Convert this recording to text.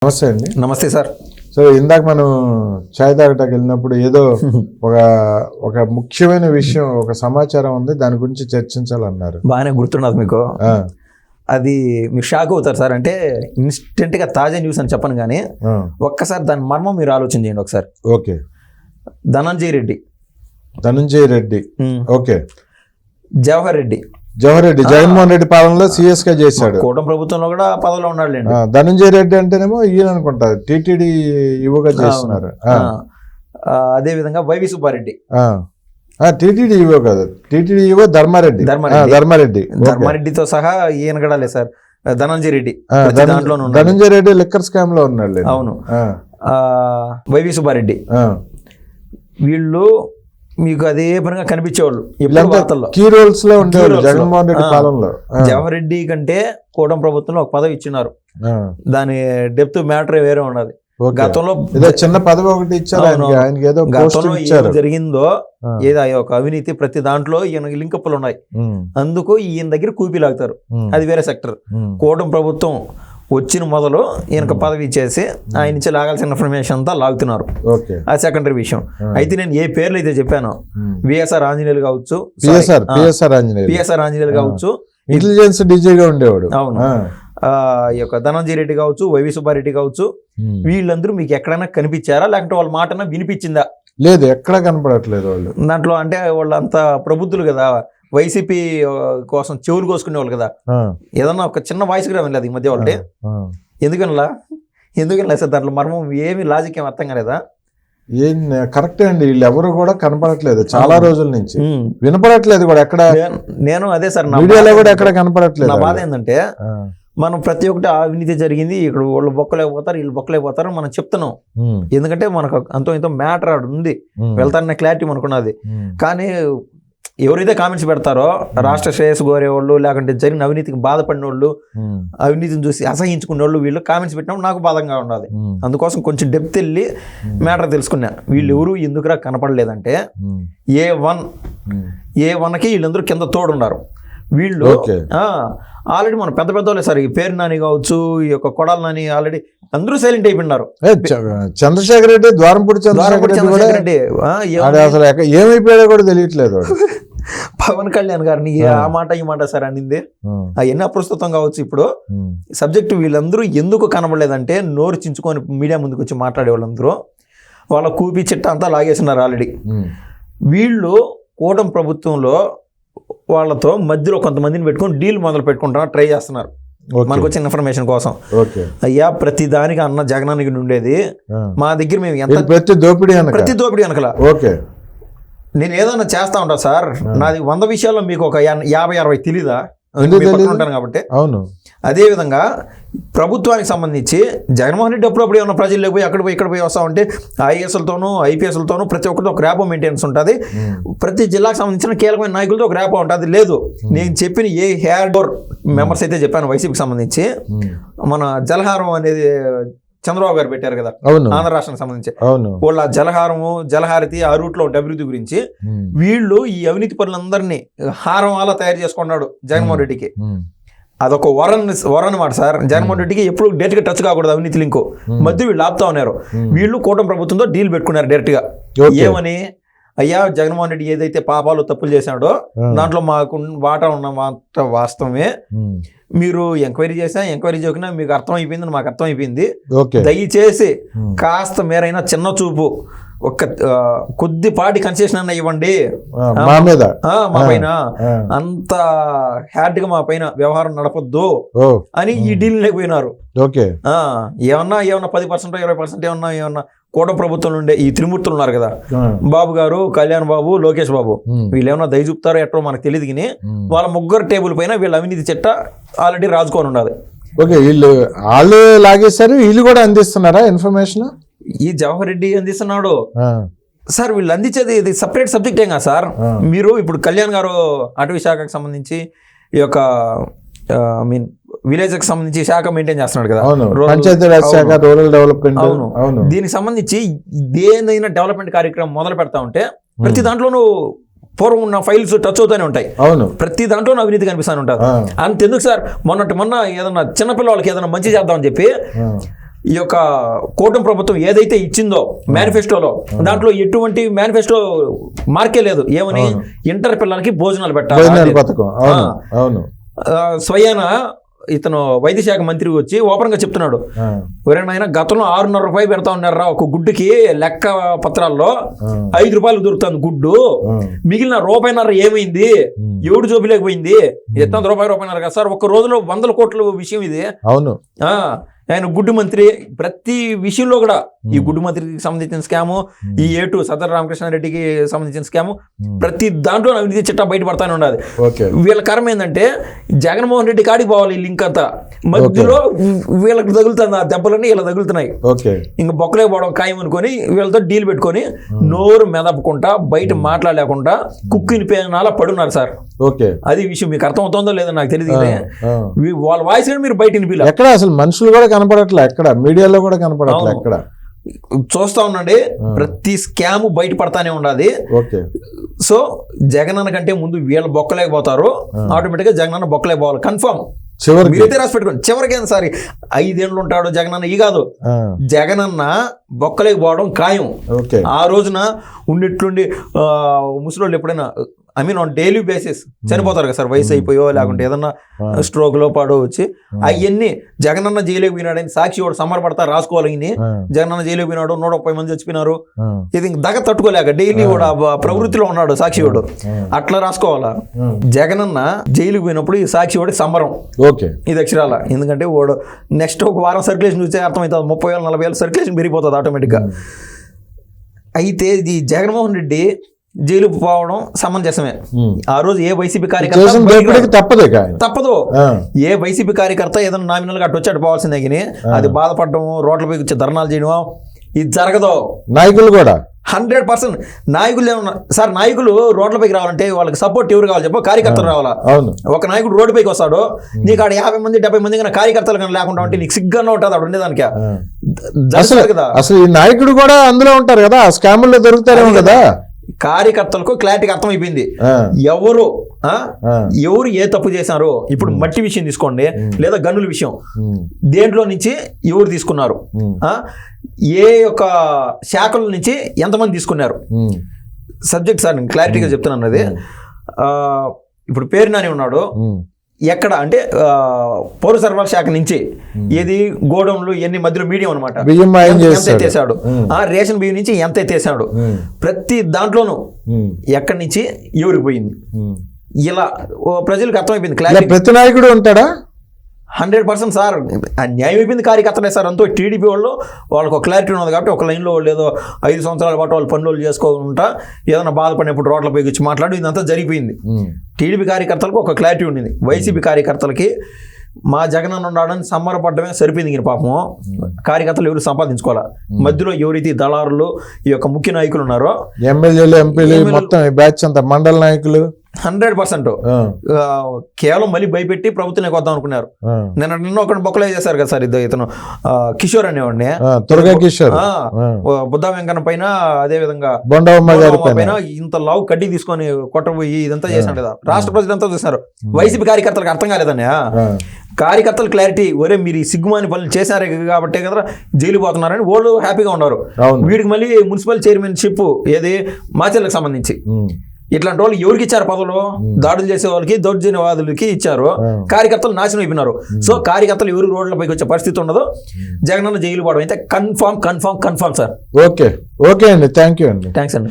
నమస్తే అండి. నమస్తే సార్. సో ఇందాక మనం చాయ్ తాగటానికి వెళ్ళినప్పుడు ఏదో ఒక ముఖ్యమైన విషయం, ఒక సమాచారం ఉంది, దాని గురించి చర్చించాలన్నారు. బాగానే గుర్తున్నది మీకు. అది మీరు షాక్ అవుతారు సార్. అంటే ఇన్స్టెంట్గా తాజా న్యూస్ అని చెప్పను కానీ ఒక్కసారి దాని మర్మం మీరు ఆలోచన చేయండి ఒకసారి. ఓకే. ధనంజయ రెడ్డి, ఓకే. జవహర్ రెడ్డి, జగన్మోహన్ రెడ్డి పాలనలో సిఎస్ గా చేశాడు. కూటమి ప్రభుత్వంలో కూడా పదవిలో ఉన్నాడు. ధనంజయ రెడ్డి అంటేనేమో ఈయన అనుకుంటా టీటీడీ ఈవోగా చేస్తున్నారు. అదే విధంగా వైవి సుబ్బారెడ్డి, టీటీడీ ఈవో కాదు, టీటీడీ ఈవో ధర్మారెడ్డితో సహా ఈయన కూడా లేదు sir. Dhananjaya Reddy Dhananjaya Reddy liquor scam లో ఉన్నాడు. అవును. వైవి సుబ్బారెడ్డి, వీళ్ళు మీకు అదే పనిగా కనిపించేవాళ్ళు కీ రోల్స్ లో ఉండేవాళ్ళు జగన్మోహన్ రెడ్డి పాలనలో. జవహర్ రెడ్డి కంటే కూటమి ప్రభుత్వంలో ఒక పదవి ఇచ్చినారు. దాని డెప్త్ మ్యాటర్ వేరే ఉన్నది. గతంలో చిన్న పదవి ఒకటి ఇచ్చారు. గతంలో ఏం జరిగిందో ఏదో ఒక అవినీతి ప్రతి దాంట్లో ఈయన లింకప్పులు ఉన్నాయి. అందుకు ఈయన దగ్గర కూపీలాగుతారు. అది వేరే సెక్టర్. కూటమి ప్రభుత్వం వచ్చిన మొదలు ఈయనకు పదవి ఇచ్చేసి ఆయన నుంచి లాగాల్సిన ఇన్ఫర్మేషన్ అంతా లాగుతున్నారు. అది సెకండరీ విషయం. అయితే నేను ఏ పేర్లు అయితే చెప్పాను, విఎస్ఆర్ ఆంజనేయులు కావచ్చు, పిఎస్ఆర్ ఆంజనేయులు కావచ్చు, ఇంటెలిజెన్స్ డీజీగా ఉండేవాడు. అవును. ఈ యొక్క ధనంజయ రెడ్డి కావచ్చు, వైవి సుబ్బారెడ్డి కావచ్చు, వీళ్ళందరూ మీకు ఎక్కడైనా కనిపించారా, లేకుంటే వాళ్ళ మాటన వినిపించిందా? లేదు, ఎక్కడ కనపడట్లేదు వాళ్ళు దాంట్లో. అంటే వాళ్ళంతా ప్రబుద్ధులు కదా, వైసీపీ కోసం చెవులు కోసుకునేవాళ్ళు కదా. ఏదన్నా ఒక చిన్న వాయిస్ కూడా వినలేదు ఈ మధ్య వాళ్ళే. ఎందుకనిలా సార్? దాంట్లో మర్మం ఏమి, లాజిక్ ఏమి అర్థం కాలేదా? ఏం కరెక్టే అండి. వీళ్ళు ఎవరు కూడా కనపడట్లేదు చాలా రోజుల నుంచి, వినపడట్లేదు కూడా ఎక్కడ. నేను అదే సార్, మీడియాలో కూడా ఎక్కడ కనపడట్లేదు. నా బాధ ఏంటంటే మనం ప్రతి ఒక్కటి అవినీతి జరిగింది, ఇక్కడ వాళ్ళు బొక్కలేకపోతారు, వీళ్ళు బొక్కలేకపోతారు మనం చెప్తున్నాం. ఎందుకంటే మనకు అంతో ఇంతో మ్యాటర్ ఆడు ఉంది, వెళ్తారనే క్లారిటీ మనకున్నది. కానీ ఎవరైతే కామెంట్స్ పెడతారో రాష్ట్ర శ్రేయస్సు కోరేవాళ్ళు, లేకుంటే జరిగిన అవినీతికి బాధపడిన వాళ్ళు, అవినీతిని చూసి అసహించుకునే వాళ్ళు, వీళ్ళు కామెంట్స్ పెట్టినప్పుడు నాకు బాధంగా ఉన్నది. అందుకోసం కొంచెం డెప్త్ వెళ్ళి మ్యాటర్ తెలుసుకున్నా. వీళ్ళు ఎవరు ఎందుకురా కనపడలేదంటే, ఏ1కి వీళ్ళందరూ కింద తోడున్నారు. వీళ్ళు ఆల్రెడీ మన పెద్ద వాళ్ళే సార్. ఈ పేరు నాని కావచ్చు, ఈ యొక్క కొడాల నాని, ఆల్రెడీ అందరూ సైలెంట్ అయిపోయినారు. చంద్రశేఖర్ రెడ్డి, ద్వారంపూడి చంద్రశేఖర్ రెడ్డి అసలు ఏమైపోయాడో కూడా తెలియట్లేదు. పవన్ కళ్యాణ్ గారిని ఆ మాట ఈ మాట సార్ అనింది అవన్నీ అప్రస్తుతం కావచ్చు. ఇప్పుడు సబ్జెక్టు వీళ్ళందరూ ఎందుకు కనబడలేదంటే, నోరు చించుకొని మీడియా ముందుకు వచ్చి మాట్లాడే వాళ్ళందరూ వాళ్ళ కూపీ చిట్ట అంతా లాగేస్తున్నారు ఆల్రెడీ. వీళ్ళు కూటమి ప్రభుత్వంలో వాళ్ళతో మధ్యలో కొంతమందిని పెట్టుకొని డీల్ మొదలు పెట్టుకుంటారు, ట్రై చేస్తున్నారు మనకు వచ్చిన ఇన్ఫర్మేషన్ కోసం. అయ్యా, ప్రతి దానికి అన్న జగనానికి ఉండేది మా దగ్గర, మేము ఎంత ప్రతి దోపిడీ అనకల నేను ఏదన్నా చేస్తా ఉంటా సార్. నాది 100 విషయాల్లో మీకు ఒక 50-60 తెలీదా? ఉంటాను కాబట్టి. అవును. అదే విధంగా ప్రభుత్వానికి సంబంధించి జగన్మోహన్ రెడ్డి అప్పుడప్పుడు ఏమన్నా ప్రజల్లో పోయి అక్కడ పోయి ఇక్కడ పోయి వస్తా ఉంటే ఐఏఎస్లతోనూ ఐపీఎస్లతోనూ ప్రతి ఒక్కరితో ఒక ర్యాపో మెయింటెనెన్స్ ఉంటుంది. ప్రతి జిల్లాకు సంబంధించిన కీలకమైన నాయకులతో ఒక ర్యాపో ఉంటుంది. లేదు, నేను చెప్పిన ఏ హెయిర్ డోర్ మెంబర్స్ అయితే చెప్పాను వైసీపీకి సంబంధించి, మన జలహారం అనేది చంద్రబాబు గారు పెట్టారు కదా ఆంధ్ర రాష్ట్రానికి సంబంధించి, వాళ్ళ జలహారము, జలహారతి, ఆ రూట్లో అభివృద్ధి గురించి వీళ్ళు ఈ అవినీతి పనులందరినీ హారం అలా తయారు చేసుకున్నాడు జగన్మోహన్ రెడ్డికి. అదొక వరన్ మాట సార్. జగన్మోహన్ రెడ్డికి ఎప్పుడు డైరెక్ట్ గా టచ్ కాకూడదు అవినీతి లింకు. మధ్య వీళ్ళు ఆపుతా ఉన్నారు. వీళ్ళు కూటమి ప్రభుత్వంతో డీల్ పెట్టుకున్నారు డైరెక్ట్ గా. ఏమని, అయ్యా జగన్మోహన్ రెడ్డి ఏదైతే పాపాలు తప్పులు చేశాడో దాంట్లో మాకు వాటా ఉన్న మాట వాస్తవమే. మీరు ఎంక్వైరీ చేసినా ఎంక్వైరీ చేయకుండా మీకు అర్థమైపోయింది, మాకు అర్థమైపోయింది. దయచేసి కాస్త మేరైనా చిన్న చూపు, ఒక కొద్దిపాటి కన్సెషన్ అన్న ఇవ్వండి మా పైన, అంత హ్యాడ్ గా మా పైన వ్యవహారం నడపొద్దు అని ఈ డీల్ లేకపోయినారు. ఏమన్నా 10%, 20% ఏమన్నా కూటమి ప్రభుత్వం నుండే ఈ త్రిమూర్తులు ఉన్నారు కదా, బాబు గారు, కళ్యాణ్ బాబు, లోకేష్ బాబు, వీళ్ళు ఏమన్నా దయ చూపుతారో ఎట్టో మనకు తెలియదు. కానీ వాళ్ళ ముగ్గురు టేబుల్ పైన వీళ్ళ అవినీతి చిట్ట ఆల్రెడీ రాజుకొని ఉన్నది. వాళ్ళు లాగేశారు, వీళ్ళు కూడా అందిస్తున్నారా ఇన్ఫర్మేషన్? ఈ జవహర్ రెడ్డి అందిస్తున్నాడు సార్. వీళ్ళు అందించేది ఇది సపరేట్ సబ్జెక్ట్ ఏం కదా సార్. మీరు ఇప్పుడు కళ్యాణ్ గారు అటవీ శాఖకు సంబంధించి ఈ యొక్క విలేజ్ కి సంబంధించి శాఖ మెయింటైన్ చేస్తున్నాడు కదా, పంచాయతీరాజ్ శాఖ, రూరల్ డెవలప్మెంట్. అవును. దీనికి సంబంధించి దేనైనా డెవలప్మెంట్ కార్యక్రమం మొదలు పెడతా ఉంటే ప్రతి దాంట్లోనూ పూర్వం ఉన్న ఫైల్స్ టచ్ అవుతూనే ఉంటాయి. అవును. ప్రతి దాంట్లో అవినీతి కనిపిస్తూనే ఉంటుంది. అంతెందుకు సార్, మొన్న ఏదన్నా చిన్నపిల్లలకి ఏదైనా మంచి చేద్దామని చెప్పి ఈ యొక్క కూటమి ప్రభుత్వం ఏదైతే ఇచ్చిందో మేనిఫెస్టోలో దాంట్లో ఎటువంటి మేనిఫెస్టో మార్కే లేదు. ఏమని ఇంటర్ పిల్లలకి భోజనాలు పెట్టాలి. పథకం అవును అవును. స్వయాన ఇతను వైద్య శాఖ మంత్రి వచ్చి ఓపెన్ గా చెప్తున్నాడు, ఎవరైనా గతంలో 6.5 రూపాయలు పెడతా ఉన్నారా ఒక గుడ్డుకి, లెక్క పత్రాల్లో 5 రూపాయలు దొరుకుతుంది గుడ్డు, మిగిలిన రూపాయిన్నర ఏమైంది, ఎవడు జోబిలేకపోయింది, ఎంత రూపాయిన్నర కదా సార్, ఒక్క రోజులో 100 కోట్ల విషయం ఇది. అవును. ఆయన గుడ్డు మంత్రి ప్రతి విషయంలో కూడా ఈ గుడ్డు మంత్రికి సంబంధించిన స్కాము, ఈ A2 సదర రామకృష్ణారెడ్డికి సంబంధించిన స్కాము, ప్రతి దాంట్లో అవినీతి చిట్టా బయటపడతానే ఉన్నది. వీళ్ళ కర్మ ఏంటంటే జగన్మోహన్ రెడ్డి కాడికి పోవాలి ఈ లింక్ అంతా, మధ్యలో వీళ్ళకి తగులుతుంది ఆ దెబ్బలన్నీ ఇలా తగులుతున్నాయి. ఇంకా బొక్కలే పోవడం ఖాయం అనుకొని వీళ్ళతో డీల్ పెట్టుకొని నోరు మెదపకుండా బయట మాట్లాడలేకుండా కుక్కిని పేనాలా పడున్నారు సార్. అది విషయం మీకు అర్థమవుతుందో లేదో నాకు తెలియదు. వాళ్ళ వాయిస్ కూడా మీరు బయట వినిపిల్ల, ఎక్కడ అసలు మనుషులు కూడా కనపడట్లే, ఎక్కడ మీడియాలో కూడా కనపడట్లే, ఎక్కడ చూస్తా ఉండండి. ప్రతి స్కామ్ బయటపడతానే ఉండాలి. సో జగనన్న కంటే ముందు వీళ్ళు బొక్కలేకపోతారు, ఆటోమేటిక్ గా జగనన్న బొక్కలేకపోవాలి కన్ఫర్మ్. మీరైతే రాసి పెట్టుకోండి. చివరికి ఏం సార్ 5 ఏళ్ళు ఉంటాడు జగనన్న, ఈ కాదు జగనన్న బొక్కలేకపోవడం ఖాయం. ఆ రోజున ఉండిట్లుండి ముసలోళ్ళు ఎప్పుడైనా ఆన్ డైలీ బేసిస్ చనిపోతారు కదా సార్, వయసు అయిపోయో లేకుంటే ఏదన్నా స్ట్రోక్ లో పాడో వచ్చి, అవన్నీ జగనన్న జైలుకి పోయినాడని సాక్షి వాడు సమరపడతారు రాసుకోవాలి. జగనన్న జైలుకి పోయినాడు, 130 మంది చచ్చిపోయినారు, ఇది దగ తట్టుకోలేక డైలీ కూడా ప్రవృత్తిలో ఉన్నాడు సాక్షి వాడు, అట్లా రాసుకోవాలా. జగనన్న జైలుకి పోయినప్పుడు ఈ సాక్షి వాడి సంబరం ఇది అక్షరాల. ఎందుకంటే వాడు నెక్స్ట్ ఒక వారం సర్క్యులేషన్ చూస్తే అర్థమవుతుంది, 30,000 40,000 సర్క్యులేషన్ పెరిగిపోతుంది ఆటోమేటిక్గా. అయితే ఇది జగన్మోహన్ రెడ్డి జైలు పోవడం సమంజసమే. ఆ రోజు ఏ వైసీపీ కార్యకర్త తప్పదు, ఏ వైసీపీ కార్యకర్త ఏదైనా నామినల్ గా అటు వచ్చి అటు పోవాల్సిందే, కానీ అది బాధపడడం, రోడ్లపై వచ్చి ధర్నాలు చేయడం ఇది జరగదు. నాయకులు కూడా 100% నాయకులు ఏమన్నా సార్, నాయకులు రోడ్లపైకి రావాలంటే వాళ్ళకి సపోర్ట్ ఎవరు కావాలి చెప్పు, కార్యకర్తలు రావాలా. ఒక నాయకుడు రోడ్డు పైకి వస్తాడు, నీకు ఆడ 50 మంది 70 మంది కానీ కార్యకర్తలు కానీ లేకుండా ఉంటే నీకు సిగ్గుగా ఉంటుంది అక్కడ ఉండేదానికి. కదా అసలు ఈ నాయకుడు కూడా అందులో ఉంటారు కదా, స్కాముల్లో దొరుకుతారేమో కదా. కార్యకర్తలకు క్లారిటీగా అర్థమైపోయింది ఎవరు ఏ తప్పు చేశారో. ఇప్పుడు మట్టి విషయం తీసుకోండి, లేదా గన్నుల విషయం, దేంట్లో నుంచి ఎవరు తీసుకున్నారు, ఏ యొక్క శాఖల నుంచి ఎంతమంది తీసుకున్నారు సబ్జెక్ట్ సార్ నేను క్లారిటీగా చెప్తున్నాను. అది ఇప్పుడు పేరు నాని ఉన్నాడు, ఎక్కడ అంటే పౌర సరఫరాల శాఖ నుంచి ఏది గోడౌన్లు ఎన్ని మధ్యలో మీడియం అనమాట, ఎంత ఎత్తేసాడు, రేషన్ బియ్యం నుంచి ఎంత ఎత్తేసాడు, ప్రతి దాంట్లోనూ ఎక్కడి నుంచి ఎవరికి పోయింది, ఇలా ప్రజలకు అర్థమైపోయింది క్లారిటీ. ప్రతి నాయకుడు ఉంటాడా 100% సార్, న్యాయం అయిపోయింది కార్యకర్తలే సార్. అంతా టీడీపీ వాళ్ళు వాళ్ళకి ఒక క్లారిటీ ఉన్నది కాబట్టి ఒక లైన్లో వాళ్ళు ఏదో 5 సంవత్సరాల పాటు వాళ్ళు పనులు చేసుకోకుండా ఏదైనా బాధపడినప్పుడు రోడ్లపైకి వచ్చి మాట్లాడి ఇదంతా జరిగిపోయింది. టీడీపీ కార్యకర్తలకు ఒక క్లారిటీ ఉండింది, వైసీపీ కార్యకర్తలకి మా జగనన్న ఉన్నాడని సంబరపడమే సరిపోయింది. ఇంక పాపము కార్యకర్తలు ఎవరు సంపాదించుకోవాలా, మధ్యలో ఎవరైతే దళారులు ఈ యొక్క ముఖ్య నాయకులు ఉన్నారో, ఎమ్మెల్యేలు ఎంపీలు మొత్తం బ్యాచ్ అంతా మండల నాయకులు 100% కేవలం మళ్ళీ భయపెట్టి ప్రభుత్వం కొద్దాం అనుకున్నారు. నిన్న ఒకటి బొక్కలే చేశారు కదా సార్, ఇతను కిషోర్ అనేవాడిని, బుద్ధా వెంకన్న పైన అదే విధంగా పైన ఇంత లావు కడ్డీ తీసుకొని కొట్టబోయి ఇదంతా చేశాడు కదా. రాష్ట్ర ప్రజలంతా చూస్తున్నారు, వైసీపీ కార్యకర్తలకు అర్థం కాలేదన్నయ్య. కార్యకర్తలు క్లారిటీ, ఒరే మీరు ఈ సిగ్గుమాని పనులు చేశారే కాబట్టే కదా జైలు పోతున్నారని వాళ్ళు హ్యాపీగా ఉన్నారు. వీడికి మళ్ళీ మున్సిపల్ చైర్మన్షిప్ ఏది మాచర్లకు సంబంధించి ఇట్లాంటి వాళ్ళు ఎవరికి ఇచ్చారు పదవులు, దాడులు చేసే వాళ్ళకి దౌర్జన్యవాదులకి ఇచ్చారు. కార్యకర్తలు నాశనం అయిపోయినారు. సో కార్యకర్తలు ఎవరు రోడ్లపైకి వచ్చే పరిస్థితి ఉండదు. జగనన్న జైలు పోవడం అయితే కన్ఫామ్ సార్. ఓకే అండి, థ్యాంక్స్ అండి.